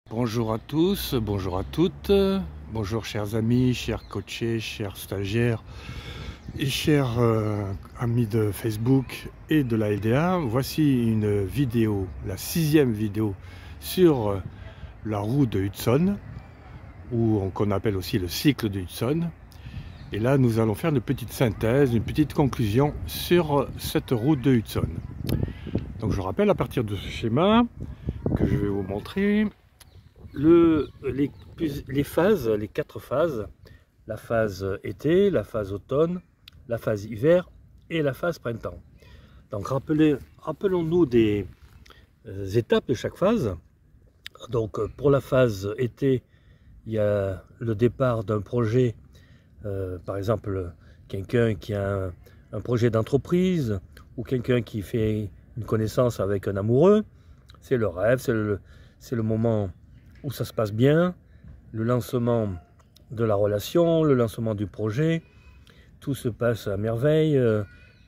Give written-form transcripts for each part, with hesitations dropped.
Bonjour à tous, bonjour à toutes, bonjour chers amis, chers coachés, chers stagiaires et chers amis de Facebook et de la LDA. Voici une vidéo, la 6e vidéo sur la roue de Hudson, ou qu'on appelle aussi le cycle de Hudson. Et là, nous allons faire une petite synthèse, une petite conclusion sur cette roue de Hudson. Donc je rappelle à partir de ce schéma que je vais vous montrer, les phases, les 4 phases, la phase été, la phase automne, la phase hiver et la phase printemps. Donc rappelons-nous des étapes de chaque phase. Donc pour la phase été, il y a le départ d'un projet, par exemple quelqu'un qui a un projet d'entreprise ou quelqu'un qui fait une connaissance avec un amoureux. C'est le rêve, c'est le moment où ça se passe bien, le lancement de la relation, le lancement du projet, tout se passe à merveille.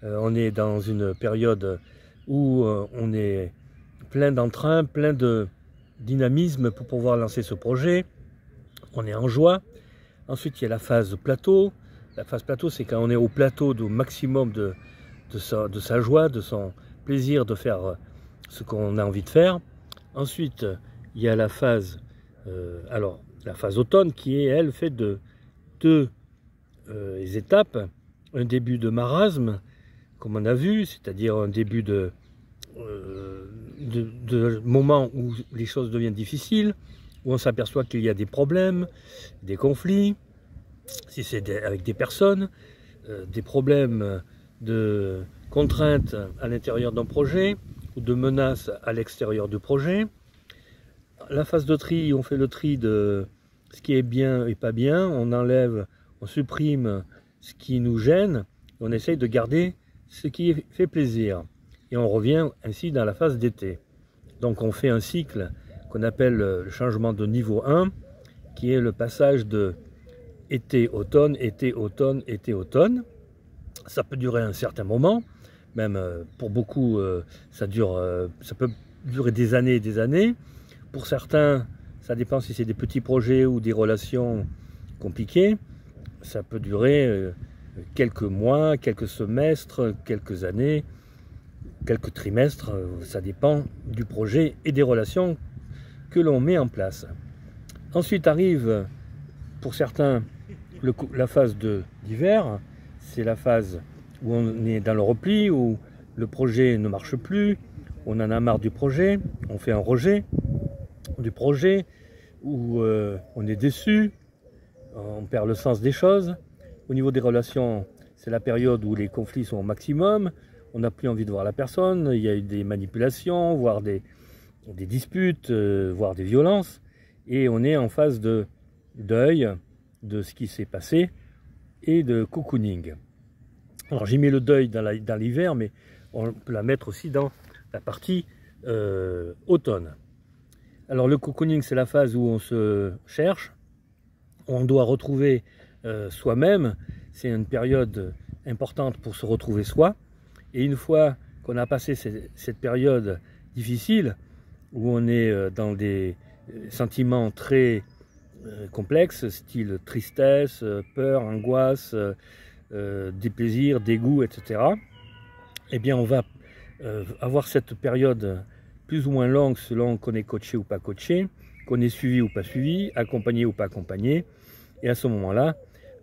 On est dans une période où on est plein d'entrain, plein de dynamisme pour pouvoir lancer ce projet. On est en joie. Ensuite, il y a la phase plateau. La phase plateau, c'est quand on est au plateau du maximum de sa joie, de son plaisir de faire ce qu'on a envie de faire. Ensuite, il y a la phase, la phase automne qui est, elle, faite de 2 étapes. Un début de marasme, comme on a vu, c'est-à-dire un début de moment où les choses deviennent difficiles, où on s'aperçoit qu'il y a des problèmes, des conflits, si c'est avec des personnes, des problèmes de contraintes à l'intérieur d'un projet, ou de menaces à l'extérieur du projet. La phase de tri, on fait le tri de ce qui est bien et pas bien, on enlève, on supprime ce qui nous gêne, et on essaye de garder ce qui fait plaisir. Et on revient ainsi dans la phase d'été. Donc on fait un cycle qu'on appelle le changement de niveau 1, qui est le passage de été-automne, été-automne, été-automne. Ça peut durer un certain moment, même pour beaucoup ça peut durer des années et des années. Pour certains, ça dépend si c'est des petits projets ou des relations compliquées, ça peut durer quelques mois, quelques semestres, quelques années, quelques trimestres, ça dépend du projet et des relations que l'on met en place. Ensuite arrive, pour certains, la phase d'hiver, c'est la phase où on est dans le repli, où le projet ne marche plus, on en a marre du projet, on fait un rejet du projet, où on est déçu, on perd le sens des choses. Au niveau des relations, c'est la période où les conflits sont au maximum, on n'a plus envie de voir la personne, il y a eu des manipulations, voire des disputes, voire des violences, et on est en phase de deuil de ce qui s'est passé et de cocooning. Alors j'ai mis le deuil dans l'hiver, mais on peut la mettre aussi dans la partie automne. Alors le cocooning, c'est la phase où on se cherche, on doit retrouver soi-même, c'est une période importante pour se retrouver soi, et une fois qu'on a passé cette période difficile, où on est dans des sentiments très complexes, style tristesse, peur, angoisse, déplaisir, dégoût, etc. Eh bien on va avoir cette période plus ou moins longue selon qu'on est coaché ou pas coaché, qu'on est suivi ou pas suivi, accompagné ou pas accompagné. Et à ce moment-là,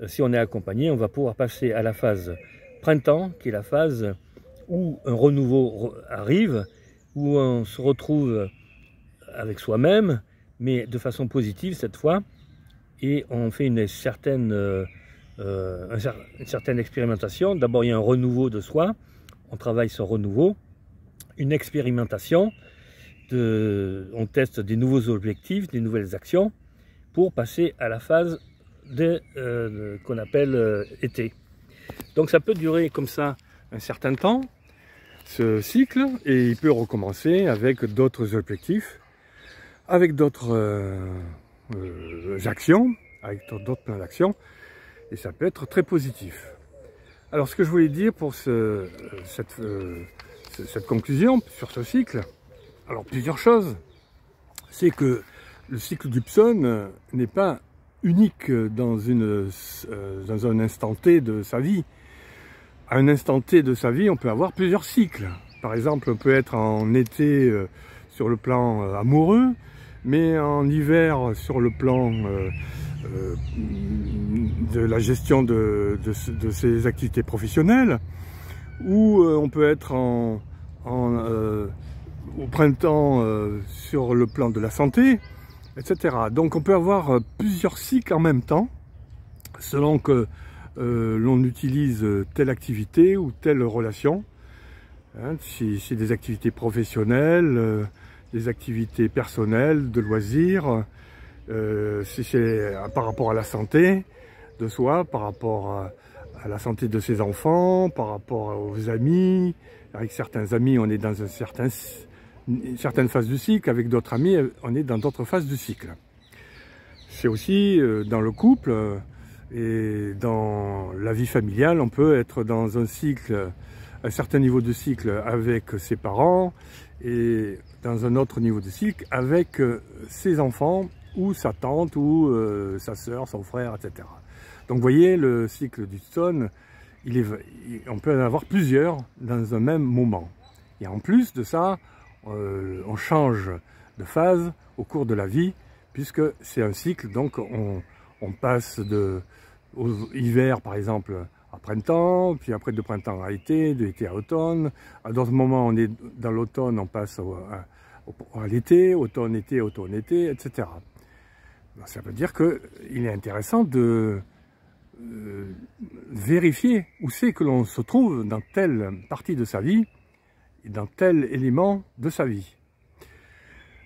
si on est accompagné, on va pouvoir passer à la phase printemps, qui est la phase où un renouveau arrive, où on se retrouve avec soi-même, mais de façon positive cette fois, et on fait une certaine expérimentation. D'abord, il y a un renouveau de soi, on travaille sur renouveau, une expérimentation, on teste des nouveaux objectifs, des nouvelles actions, pour passer à la phase qu'on appelle été. Donc ça peut durer comme ça un certain temps, ce cycle, et il peut recommencer avec d'autres objectifs, avec d'autres actions, avec d'autres plans d'actions, et ça peut être très positif. Alors ce que je voulais dire pour cette conclusion sur ce cycle, alors plusieurs choses, c'est que le cycle d'Hudson n'est pas unique dans un instant T de sa vie. À un instant T de sa vie, on peut avoir plusieurs cycles. Par exemple, on peut être en été sur le plan amoureux, mais en hiver sur le plan de la gestion de ses activités professionnelles, ou on peut être au printemps sur le plan de la santé, etc. Donc on peut avoir plusieurs cycles en même temps, selon que l'on utilise telle activité ou telle relation. Hein, si c'est des activités professionnelles, des activités personnelles, de loisirs, si c'est par rapport à la santé de soi, par rapport à la santé de ses enfants, par rapport aux amis. Avec certains amis, on est dans une certaine phase du cycle, avec d'autres amis, on est dans d'autres phases du cycle. C'est aussi dans le couple et dans la vie familiale, on peut être dans un cycle, un certain niveau de cycle avec ses parents et dans un autre niveau de cycle avec ses enfants ou sa tante ou sa sœur, son frère, etc. Donc vous voyez, le cycle d'Hudson, on peut en avoir plusieurs dans un même moment. Et en plus de ça, on change de phase au cours de la vie, puisque c'est un cycle, donc on passe de hiver par exemple à printemps, puis après de printemps à été, de été à automne. À d'autres moments, on est dans l'automne, on passe à l'été, automne-été, automne-été, etc. Ça veut dire qu'il est intéressant de vérifier où c'est que l'on se trouve dans telle partie de sa vie et dans tel élément de sa vie.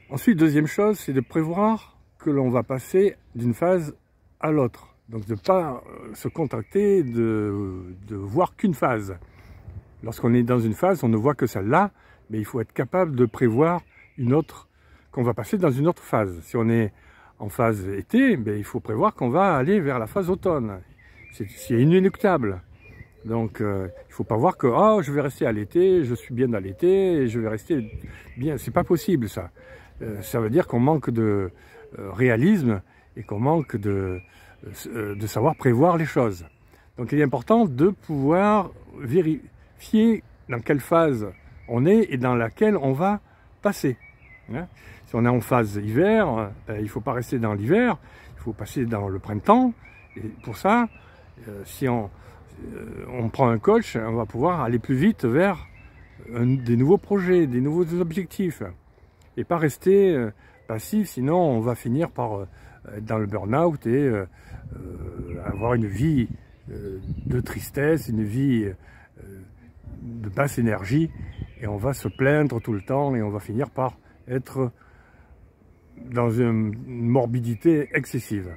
Ensuite, deuxième chose, c'est de prévoir que l'on va passer d'une phase à l'autre. Donc de ne pas se contenter de voir qu'une phase. Lorsqu'on est dans une phase, on ne voit que celle-là, mais il faut être capable de prévoir une autre, qu'on va passer dans une autre phase. Si on est en phase été, ben, il faut prévoir qu'on va aller vers la phase automne. C'est inéluctable. Donc il ne faut pas voir que oh, je vais rester à l'été, je suis bien dans l'été, et je vais rester bien. C'est pas possible ça. Ça veut dire qu'on manque de réalisme et qu'on manque de savoir prévoir les choses. Donc il est important de pouvoir vérifier dans quelle phase on est et dans laquelle on va passer. Hein? Si on est en phase hiver, il ne faut pas rester dans l'hiver, il faut passer dans le printemps. Et pour ça, si on prend un coach, on va pouvoir aller plus vite vers des nouveaux projets, des nouveaux objectifs. Et pas rester passif, sinon on va finir par être dans le burn-out et avoir une vie de tristesse, une vie de basse énergie, et on va se plaindre tout le temps et on va finir par être dans une morbidité excessive.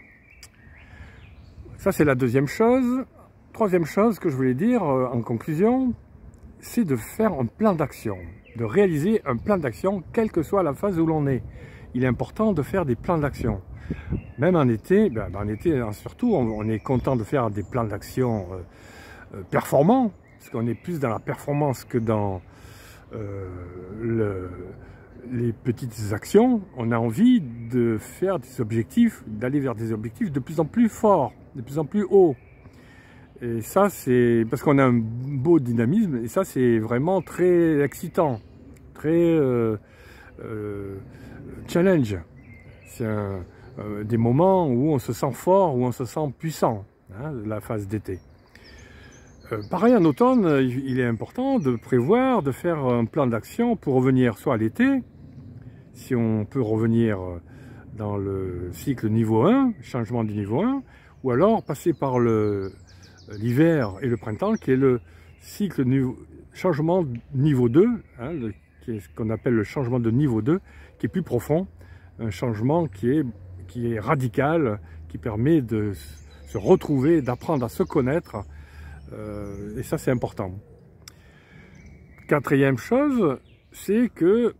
Ça c'est la deuxième chose. Troisième chose que je voulais dire en conclusion, c'est de faire un plan d'action, de réaliser un plan d'action, quelle que soit la phase où l'on est. Il est important de faire des plans d'action. Même en été, en été surtout, on est content de faire des plans d'action performants, parce qu'on est plus dans la performance que dans les petites actions. On a envie de faire des objectifs, d'aller vers des objectifs de plus en plus forts, de plus en plus hauts. Et ça, c'est parce qu'on a un beau dynamisme, et ça, c'est vraiment très excitant, très challenge. C'est des moments où on se sent fort, où on se sent puissant, hein, la phase d'été. Pareil, en automne, il est important de prévoir, de faire un plan d'action pour revenir soit à l'été, si on peut revenir dans le cycle niveau 1, changement du niveau 1, ou alors passer par l'hiver et le printemps, qui est le cycle changement niveau 2, hein, qui est ce qu'on appelle le changement de niveau 2, qui est plus profond, un changement qui est radical, qui permet de se retrouver, d'apprendre à se connaître, et ça c'est important. Quatrième chose, c'est que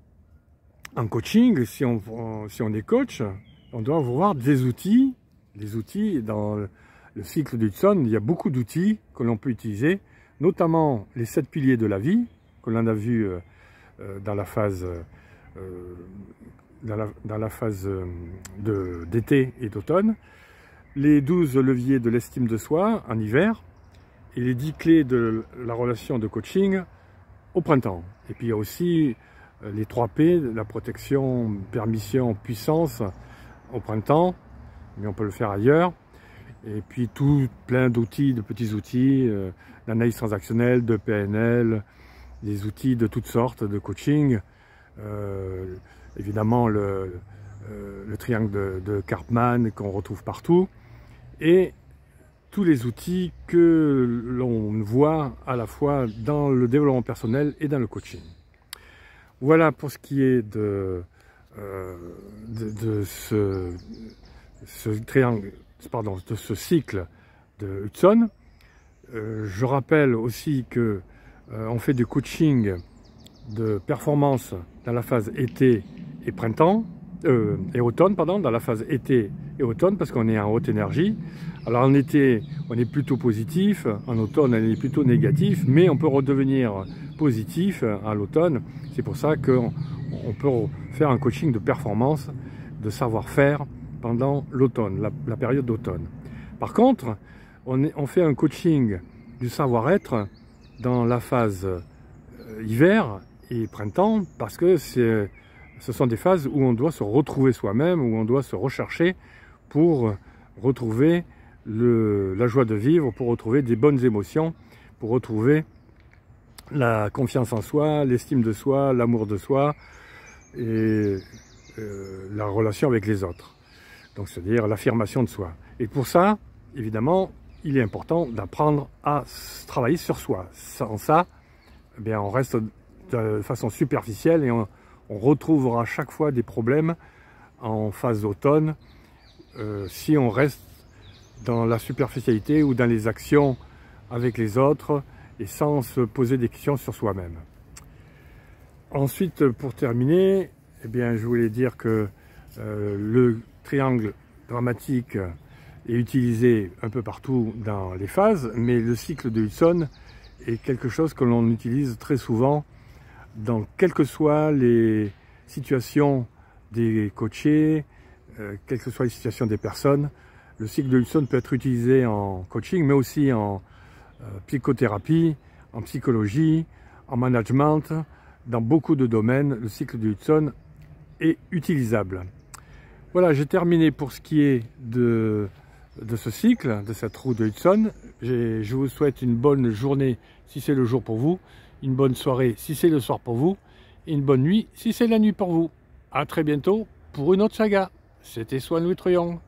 en coaching, si on est coach, on doit avoir des outils. Les outils, dans le cycle d'Hudson, il y a beaucoup d'outils que l'on peut utiliser, notamment les 7 piliers de la vie, que l'on a vu dans la phase dans la phase d'été et d'automne, les 12 leviers de l'estime de soi en hiver, et les 10 clés de la relation de coaching au printemps. Et puis il y a aussi les 3 P, la protection, permission, puissance au printemps, mais on peut le faire ailleurs. Et puis tout plein d'outils, de petits outils, d'analyse transactionnelle, de PNL, des outils de toutes sortes de coaching. Évidemment le triangle de Karpman qu'on retrouve partout. Et tous les outils que l'on voit à la fois dans le développement personnel et dans le coaching. Voilà pour ce qui est de ce triangle, pardon, de ce cycle de Hudson. Je rappelle aussi que on fait du coaching de performance dans la phase été et printemps, et automne, pardon, dans la phase été et automne, parce qu'on est en haute énergie. Alors en été, on est plutôt positif, en automne, on est plutôt négatif, mais on peut redevenir positif à l'automne. C'est pour ça qu'on peut faire un coaching de performance, de savoir-faire pendant l'automne, la période d'automne. Par contre, on fait un coaching du savoir-être dans la phase hiver et printemps, parce que ce sont des phases où on doit se retrouver soi-même, où on doit se rechercher pour retrouver la joie de vivre, pour retrouver des bonnes émotions, pour retrouver la confiance en soi, l'estime de soi, l'amour de soi et la relation avec les autres. Donc c'est-à-dire l'affirmation de soi. Et pour ça, évidemment, il est important d'apprendre à travailler sur soi. Sans ça, eh bien, on reste de façon superficielle et on retrouvera chaque fois des problèmes en phase d'automne si on reste dans la superficialité ou dans les actions avec les autres et sans se poser des questions sur soi-même. Ensuite, pour terminer, eh bien, je voulais dire que le triangle dramatique est utilisé un peu partout dans les phases, mais le cycle de Hudson est quelque chose que l'on utilise très souvent dans quelles que soient les situations des coachés, quelles que soient les situations des personnes. Le cycle de Hudson peut être utilisé en coaching, mais aussi en psychothérapie, en psychologie, en management. Dans beaucoup de domaines, le cycle de Hudson est utilisable. Voilà, j'ai terminé pour ce qui est de ce cycle, de cette roue de Hudson. Je vous souhaite une bonne journée si c'est le jour pour vous, une bonne soirée si c'est le soir pour vous, et une bonne nuit si c'est la nuit pour vous. A très bientôt pour une autre saga. C'était Swan Louis Truong.